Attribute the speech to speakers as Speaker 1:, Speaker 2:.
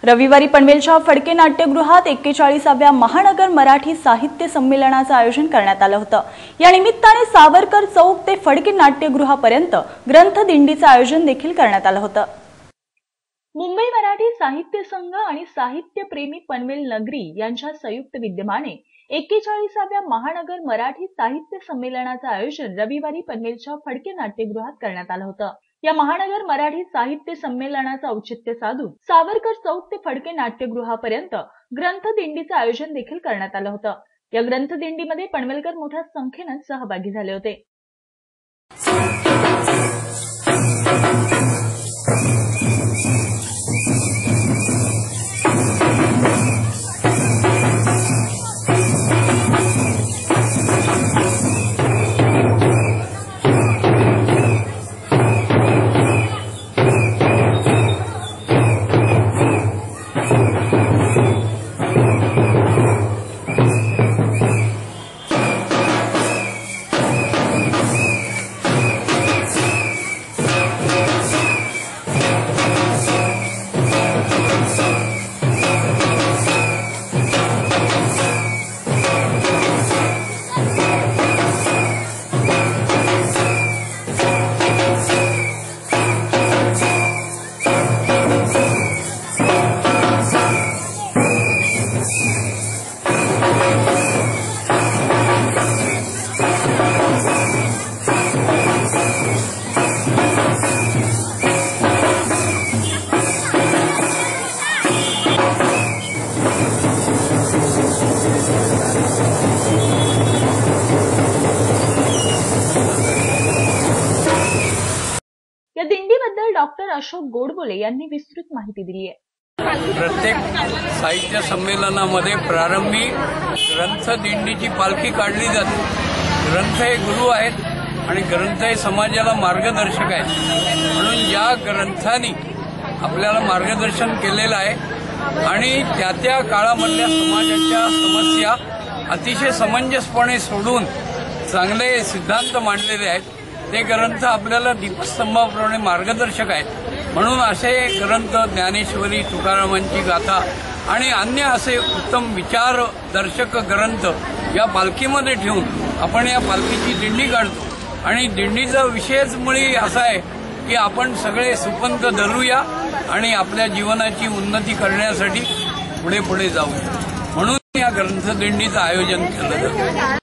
Speaker 1: रविवारी पनवेलच्या फडके नाट्यगृहात 41व्या महानगर मराठी साहित्य संमेलनाचं आयोजन करण्यात आलं होतं। या निमित्ताने सावरकर चौक ते फडके नाट्यगृहापर्यंत ग्रंथदिंडीचं आयोजन देखील करण्यात आलं होतं। मुंबई मराठी साहित्य संघ आणि साहित्य प्रेमी पनवेल नगरी यांच्या संयुक्त विद्यमाने 41व्या महानगर मराठी साहित्य संमेलनाचं आयोजन रविवारी पनवेलच्या फडके नाट्यगृहात करण्यात आलं होतं। या महानगर मराठी साहित्य संमेलनाचं औचित्य साधून सावरकर चौक ते फडके नाट्यगृहापर्यंत ग्रंथदिंडीचं आयोजन देखील करण्यात आलं होतं। या ग्रंथदिंडीमध्ये पनवेलकर मोठ्या संख्येने सहभागी झाले होते। या दिंडीबद्दल डॉक्टर अशोक गोडबोले यांनी विस्तृत माहिती दिली आहे।
Speaker 2: प्रत्येक साहित्य संमेलनामध्ये प्रारंभी ग्रंथ दिंडीची पालखी काढली जाते। ग्रंथ हे गुरु आहेत आणि ग्रंथ हे समाजाला मार्गदर्शक आहेत, म्हणून या ग्रंथांनी आपल्याला मार्गदर्शन केलेलं आहे आणि त्या काळामधल्या समाजाच्या समस्या अतिशय समंजसपणे सोडून चांगले सिद्धांत मांडलेले आहेत। ते ग्रंथ आपल्याला दीपस्तंभाप्रमाणे मार्गदर्शक आहेत, म्हणून असे ग्रंथ ज्ञानेश्वरी, तुकारामांची गाथा आणि अन्य असे उत्तम विचारदर्शक ग्रंथ या पालखीमध्ये ठेवून आपण या पालखीची दिंडी काढतो आणि दिंडीचा विषयच मुळी असा आहे की आपण सगळे सुपंथ धरूया आणि आपल्या जीवनाची उन्नती करण्यासाठी पुढे जाऊया, म्हणून या ग्रंथदिंडीचं आयोजन केलं जातं।